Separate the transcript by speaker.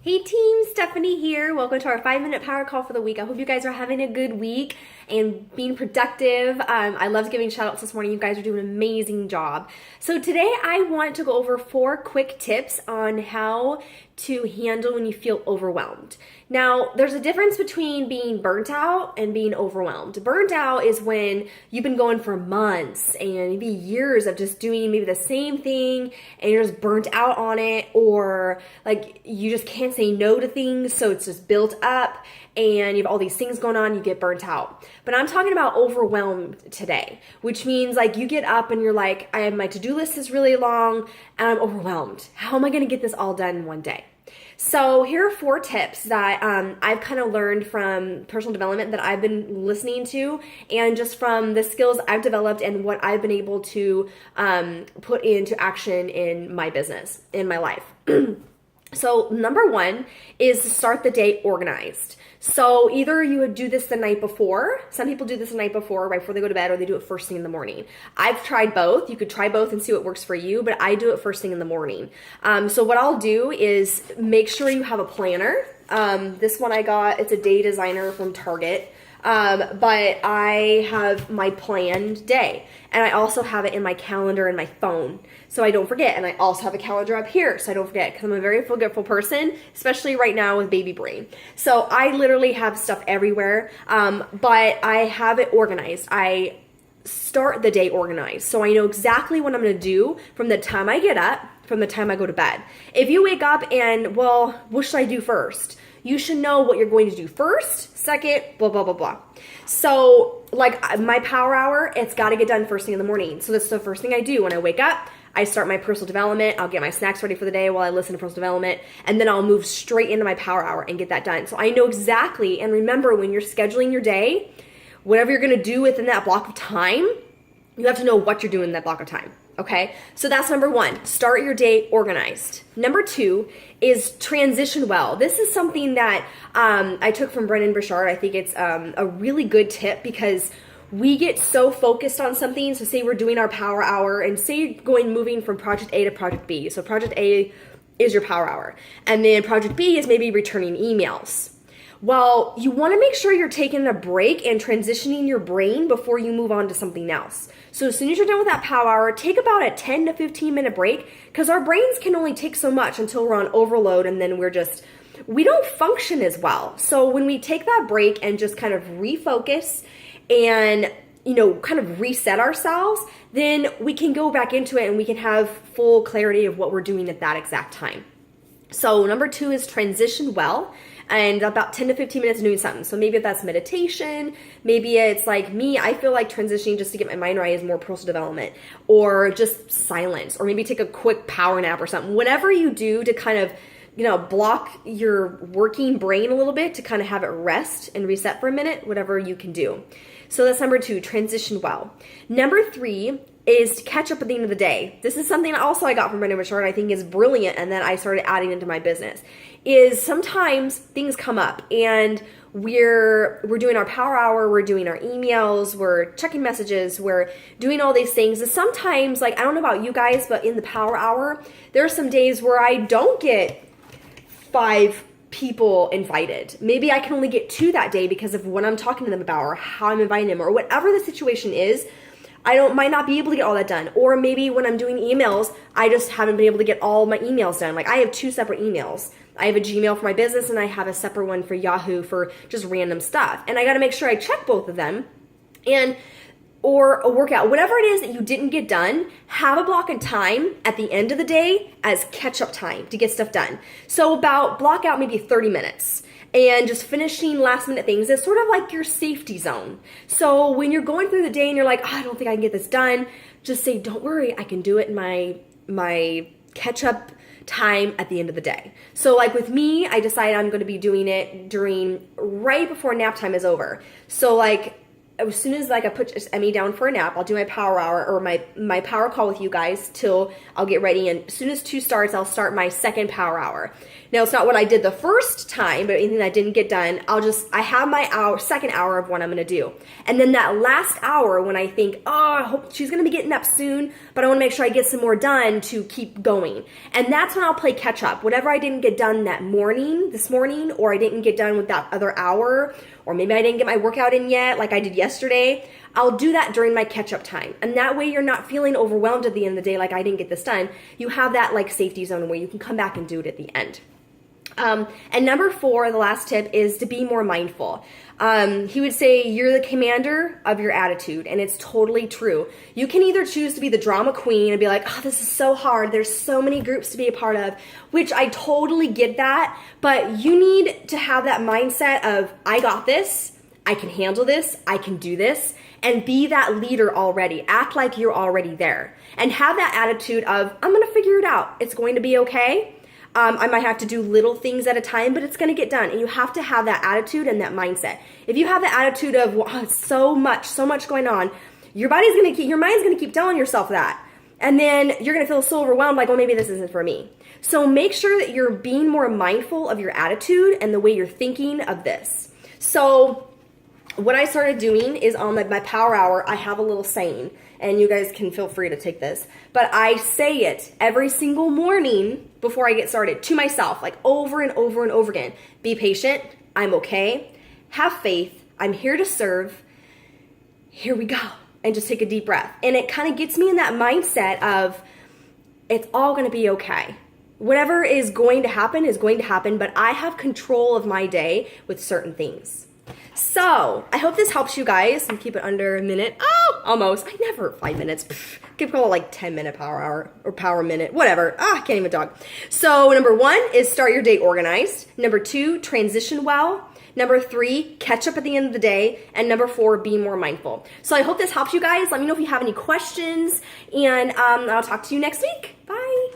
Speaker 1: Hey team, Stephanie here. Welcome to our 5-minute power call for the week. I hope you guys are having a good week and being productive. I loved giving shout outs this morning. You guys are doing an amazing job. So today I want to go over 4 quick tips on how to handle when you feel overwhelmed. Now, there's a difference between being burnt out and being overwhelmed. Burnt out is when you've been going for months and maybe years of just doing maybe the same thing and you're just burnt out on it, or like you just can't say no to things, so it's just built up and you have all these things going on, you get burnt out. But I'm talking about overwhelmed today, which means like you get up and you're like, my to-do list is really long and I'm overwhelmed. How am I going to get this all done in one day? So here are 4 tips that I've kind of learned from personal development that I've been listening to, and just from the skills I've developed and what I've been able to put into action in my business, in my life. So number 1 is to start the day organized. So either you would do this the night before. Some people do this the night before, right before they go to bed, or they do it first thing in the morning. I've tried both. You could try both and see what works for you, but I do it first thing in the morning. So what I'll do is make sure you have a planner. This one I got, it's a day designer from Target. But I have my planned day, and I also have it in my calendar in my phone so I don't forget. And I also have a calendar up here so I don't forget, because I'm a very forgetful person, especially right now with baby brain. So I literally have stuff everywhere, but I have it organized. I start the day organized, so I know exactly what I'm going to do from the time I get up, from the time I go to bed. If you wake up and, well, what should I do first? You should know what you're going to do first, second, blah, blah, blah, blah. So like my power hour, it's got to get done first thing in the morning. So that's the first thing I do when I wake up. I start my personal development. I'll get my snacks ready for the day while I listen to personal development, and then I'll move straight into my power hour and get that done. So I know exactly, and remember, when you're scheduling your day, whatever you're going to do within that block of time, you have to know what you're doing in that block of time. Okay, so that's number 1. Start your day organized. Number 2 is transition well. This is something that I took from Brendon Burchard. I think it's a really good tip, because we get so focused on something. So say we're doing our power hour, and say moving from project A to project B. So project A is your power hour, and then project B is maybe returning emails. Well, you want to make sure you're taking a break and transitioning your brain before you move on to something else. So as soon as you're done with that power hour, take about a 10 to 15 minute break, because our brains can only take so much until we're on overload, and then we don't function as well. So when we take that break and just kind of refocus and, kind of reset ourselves, then we can go back into it and we can have full clarity of what we're doing at that exact time. So number 2 is transition well, and about 10 to 15 minutes doing something. So maybe if that's meditation, maybe it's like me, I feel like transitioning just to get my mind right is more personal development, or just silence, or maybe take a quick power nap or something. Whatever you do to kind of, block your working brain a little bit, to kind of have it rest and reset for a minute, whatever you can do. So that's number 2, transition well. Number 3 is to catch up at the end of the day. This is something also I got from Brendon Burchard, I think is brilliant, and then I started adding into my business, is sometimes things come up and we're doing our power hour, we're doing our emails, we're checking messages, we're doing all these things. And sometimes, like, I don't know about you guys, but in the power hour, there are some days where I don't get 5 people invited. Maybe I can only get 2 that day because of what I'm talking to them about, or how I'm inviting them, or whatever the situation is. I might not be able to get all that done. Or maybe when I'm doing emails, I just haven't been able to get all my emails done. Like, I have 2 separate emails. I have a Gmail for my business, and I have a separate one for Yahoo for just random stuff. And I got to make sure I check both of them. Or a workout, whatever it is that you didn't get done, have a block of time at the end of the day as catch-up time to get stuff done. So block out maybe 30 minutes. And just finishing last minute things is sort of like your safety zone. So when you're going through the day and you're like, I don't think I can get this done, just say, don't worry, I can do it in my catch-up time at the end of the day. So like with me, I decided I'm going to be doing it right before nap time is over. So like as soon as like I put Emmy down for a nap, I'll do my power hour or my power call with you guys till I'll get ready. And as soon as 2 starts, I'll start my second power hour. Now, it's not what I did the first time, but anything that didn't get done, I have my second hour of what I'm going to do. And then that last hour when I think, oh, I hope she's going to be getting up soon, but I want to make sure I get some more done to keep going. And that's when I'll play catch up. Whatever I didn't get done this morning, or I didn't get done with that other hour, or maybe I didn't get my workout in yet like I did yesterday, I'll do that during my catch-up time. And that way you're not feeling overwhelmed at the end of the day like I didn't get this done. You have that like safety zone where you can come back and do it at the end. And number 4, the last tip, is to be more mindful. He would say you're the commander of your attitude, and it's totally true. You can either choose to be the drama queen and be like, oh, this is so hard. There's so many groups to be a part of, which I totally get that, but you need to have that mindset of, I got this, I can handle this, I can do this, and be that leader already. Act like you're already there, and have that attitude of, I'm going to figure it out. It's going to be okay. I might have to do little things at a time, but it's going to get done. And you have to have that attitude and that mindset. If you have the attitude of, wow, it's so much going on, your mind's going to keep telling yourself that. And then you're going to feel so overwhelmed, like, well, maybe this isn't for me. So make sure that you're being more mindful of your attitude and the way you're thinking of this. So what I started doing is on my power hour, I have a little saying, and you guys can feel free to take this, but I say it every single morning before I get started to myself, like over and over and over again. Be patient. I'm okay. Have faith. I'm here to serve. Here we go. And just take a deep breath. And it kind of gets me in that mindset of, it's all going to be okay. Whatever is going to happen, but I have control of my day with certain things. So, I hope this helps you guys. And keep it under a minute. Oh, almost. I never 5 minutes. Give call it like 10-minute power hour or power minute, whatever. I can't even talk. So, number 1 is start your day organized. Number 2, transition well. Number 3, catch up at the end of the day. And number 4, be more mindful. So, I hope this helps you guys. Let me know if you have any questions. And I'll talk to you next week. Bye.